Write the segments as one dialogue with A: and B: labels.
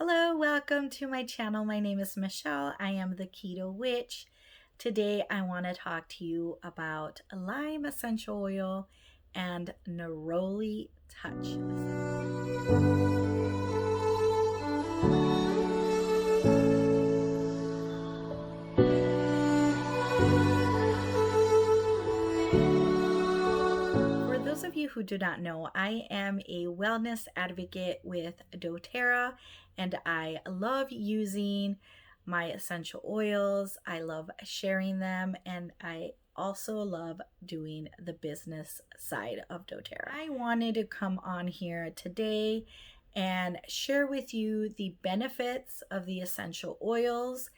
A: Hello, welcome to my channel. My name is Michelle. I am the Keto Witch. Today I want to talk to you about lime essential oil and neroli touch. For those of you who do not know, I am a wellness advocate with doTERRA, and I love using my essential oils. I love sharing them, and I also love doing the business side of doTERRA. I wanted to come on here today and share with you the benefits of the essential oils.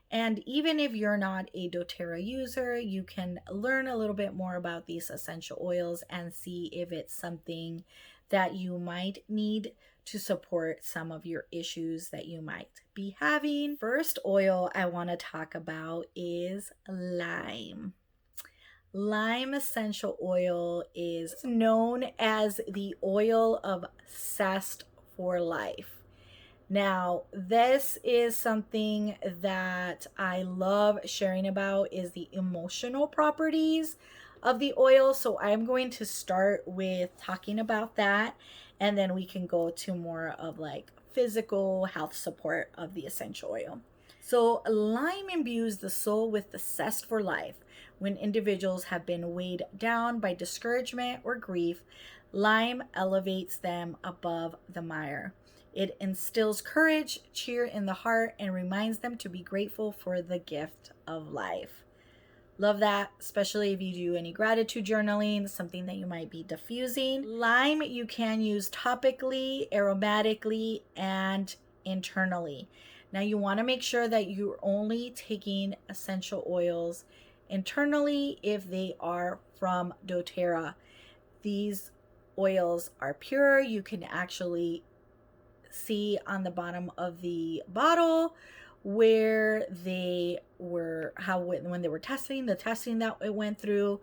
A: And even if you're not a doTERRA user, you can learn a little bit more about these essential oils and see if it's something that you might need to support some of your issues that you might be having. First oil I want to talk about is lime. Lime essential oil is known as the oil of zest for life. Now, this is something that I love sharing about, is the emotional properties of the oil. So I'm going to start with talking about that, and then we can go to more of like physical health support of the essential oil. So lime imbues the soul with the zest for life. When individuals have been weighed down by discouragement or grief, lime elevates them above the mire. It instills courage, cheer in the heart, and reminds them to be grateful for the gift of life. Love that, especially if you do any gratitude journaling, something that you might be diffusing. Lime you can use topically, aromatically, and internally. Now you want to make sure that you're only taking essential oils internally if they are from doTERRA. These oils are pure. You can actually see on the bottom of the bottle where they were, when they were testing, the testing that it went through,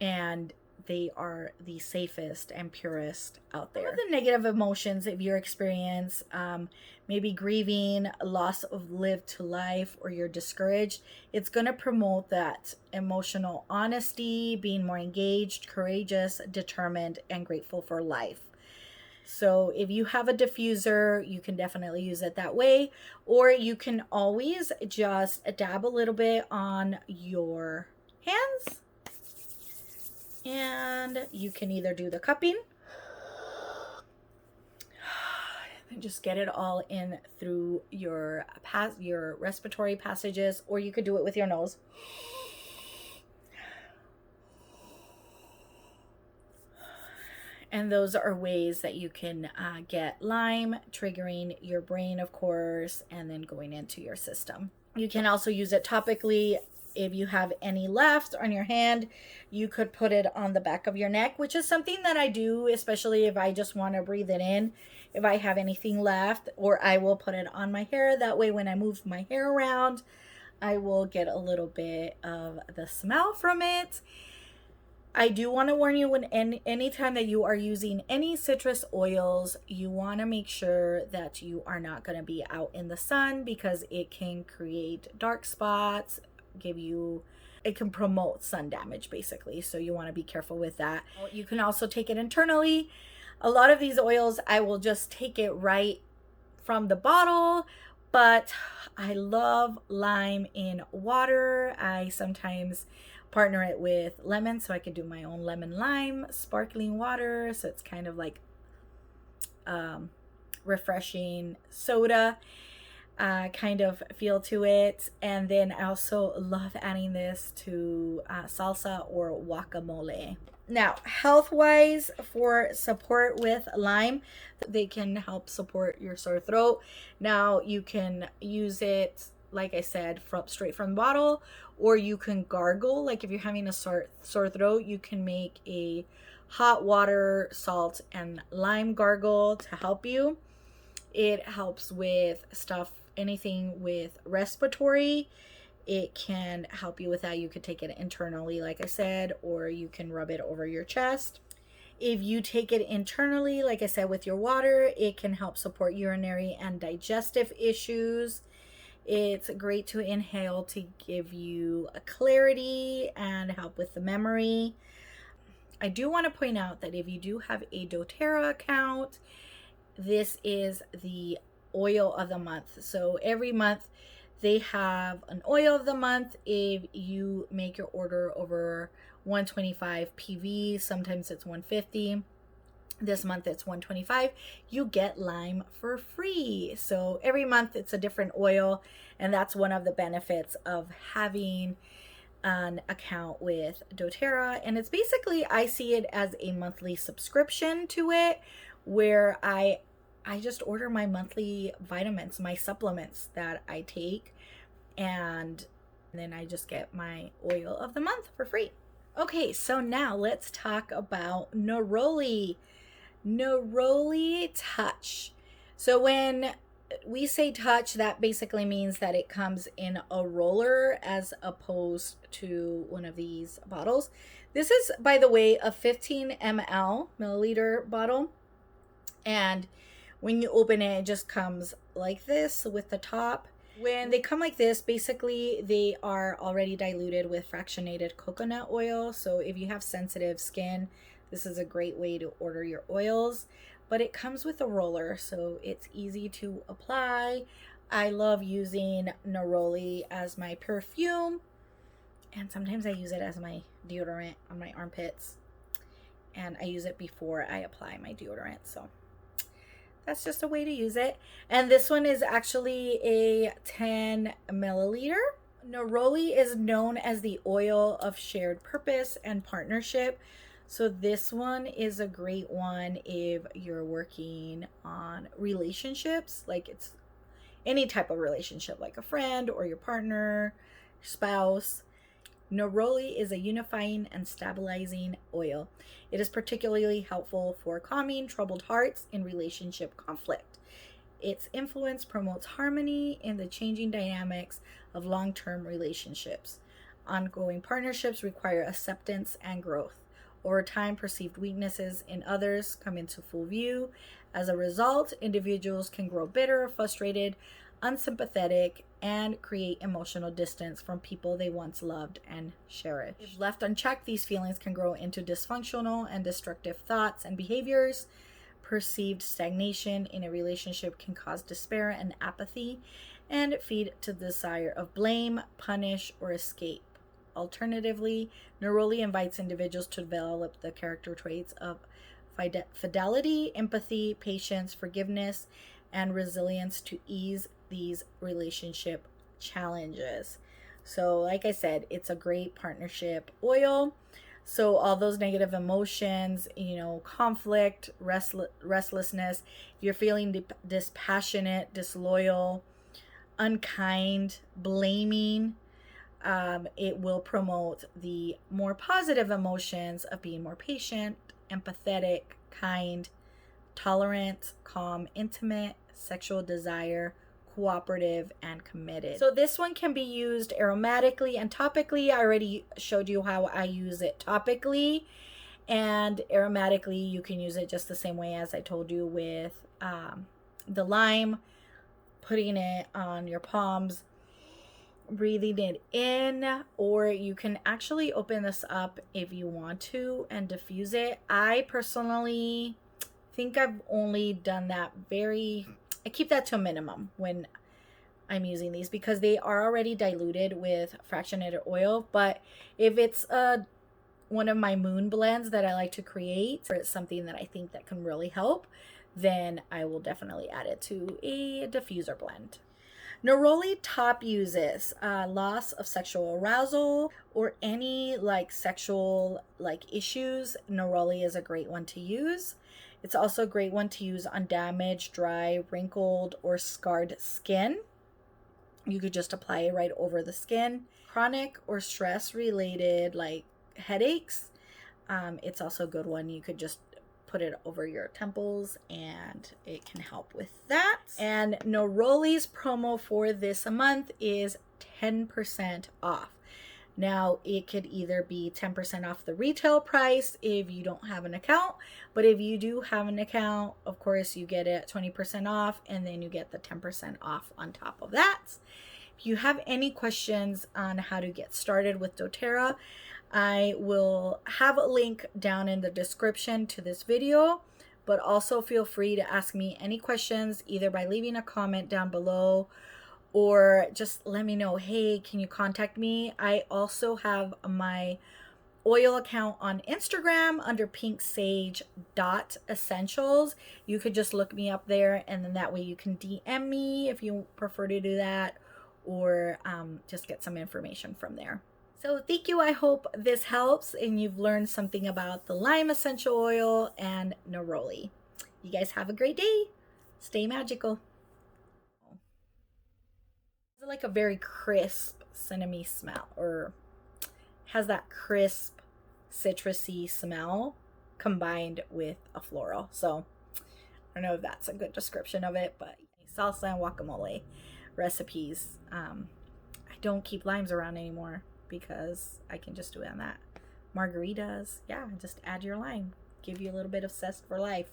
A: and they are the safest and purest out there. Some of the negative emotions, if you're experience maybe grieving, loss of lived to life, or you're discouraged, it's going to promote that emotional honesty, being more engaged, courageous, determined, and grateful for life. So if you have a diffuser, you can definitely use it that way, or you can always just dab a little bit on your hands, and you can either do the cupping and just get it all in through your respiratory passages, or you could do it with your nose. And those are ways that you can get lime, triggering your brain, of course, and then going into your system. You can also use it topically. If you have any left on your hand, you could put it on the back of your neck, which is something that I do, especially if I just want to breathe it in. If I have anything left, or I will put it on my hair. That way, when I move my hair around, I will get a little bit of the smell from it. I do want to warn you, when anytime that you are using any citrus oils, you want to make sure that you are not going to be out in the sun, because it can create dark spots, it can promote sun damage basically. So you want to be careful with that. You can also take it internally. A lot of these oils, I will just take it right from the bottle, but I love lime in water. I sometimes partner it with lemon, so I could do my own lemon lime sparkling water, so it's kind of like refreshing soda kind of feel to it. And then I also love adding this to salsa or guacamole. Now, health wise, for support with lime, they can help support your sore throat. Now you can use it, like I said, straight from the bottle, or you can gargle. Like if you're having a sore throat, you can make a hot water, salt, and lime gargle to help you. It helps with anything with respiratory. It can help you with that. You could take it internally, like I said, or you can rub it over your chest. If you take it internally, like I said, with your water, it can help support urinary and digestive issues. It's great to inhale to give you a clarity and help with the memory. I do want to point out that if you do have a doTERRA account, this is the oil of the month. So every month they have an oil of the month. If you make your order over 125 PV, sometimes it's 150. This month it's 125. You get lime for free. So every month it's a different oil, and that's one of the benefits of having an account with doTERRA. And it's basically, I see it as a monthly subscription to it, where I just order my monthly vitamins, my supplements that I take, and then I just get my oil of the month for free. Okay, so now let's talk about Neroli. Neroli Touch. So when we say touch, that basically means that it comes in a roller as opposed to one of these bottles. This is, by the way, a 15 milliliter bottle, and when you open it, it just comes like this with the top. When they come like this, basically they are already diluted with fractionated coconut oil. So if you have sensitive skin, this is a great way to order your oils. But it comes with a roller, so it's easy to apply. I love using Neroli as my perfume, and sometimes I use it as my deodorant on my armpits, and I use it before I apply my deodorant. So that's just a way to use it. And this one is actually a 10 milliliter. Neroli is known as the oil of shared purpose and partnership. So this one is a great one if you're working on relationships, like it's any type of relationship, like a friend or your partner, your spouse. Neroli is a unifying and stabilizing oil. It is particularly helpful for calming troubled hearts in relationship conflict. Its influence promotes harmony in the changing dynamics of long-term relationships. Ongoing partnerships require acceptance and growth. Over time, perceived weaknesses in others come into full view. As a result, individuals can grow bitter, frustrated, unsympathetic, and create emotional distance from people they once loved and cherished. If left unchecked, these feelings can grow into dysfunctional and destructive thoughts and behaviors. Perceived stagnation in a relationship can cause despair and apathy, and feed to the desire of blame, punish, or escape. Alternatively, Neroli invites individuals to develop the character traits of fidelity, empathy, patience, forgiveness, and resilience to ease these relationship challenges. So, like I said, it's a great partnership oil. So all those negative emotions, conflict, restlessness, if you're feeling dispassionate, disloyal, unkind, blaming, it will promote the more positive emotions of being more patient, empathetic, kind, tolerant, calm, intimate, sexual desire, cooperative, and committed. So this one can be used aromatically and topically. I already showed you how I use it topically, and aromatically you can use it just the same way as I told you with the lime, putting it on your palms, breathing it in, or you can actually open this up if you want to and diffuse it. I personally think I've only done that I keep that to a minimum when I'm using these, because they are already diluted with fractionated oil. But if it's one of my moon blends that I like to create, or it's something that I think that can really help, then I will definitely add it to a diffuser blend. Neroli top uses loss of sexual arousal or any sexual issues. Neroli is a great one to use. It's also a great one to use on damaged, dry, wrinkled, or scarred skin. You could just apply it right over the skin. Chronic or stress related headaches, it's also a good one. You could just put it over your temples and it can help with that. And Neroli's promo for this month is 10% off. Now, it could either be 10% off the retail price if you don't have an account, but if you do have an account, of course, you get it 20% off, and then you get the 10% off on top of that. If you have any questions on how to get started with doTERRA, I will have a link down in the description to this video, but also feel free to ask me any questions either by leaving a comment down below or just let me know, hey, can you contact me? I also have my oil account on Instagram under pinksage.essentials. You could just look me up there, and then that way you can DM me if you prefer to do that, or just get some information from there. So thank you. I hope this helps and you've learned something about the lime essential oil and neroli. You guys have a great day. Stay magical. It's like a very crisp cinnamon smell, or has that crisp citrusy smell combined with a floral. So I don't know if that's a good description of it, but salsa and guacamole recipes. I don't keep limes around anymore because I can just do it on that. Margaritas, yeah, just add your lime. Give you a little bit of zest for life.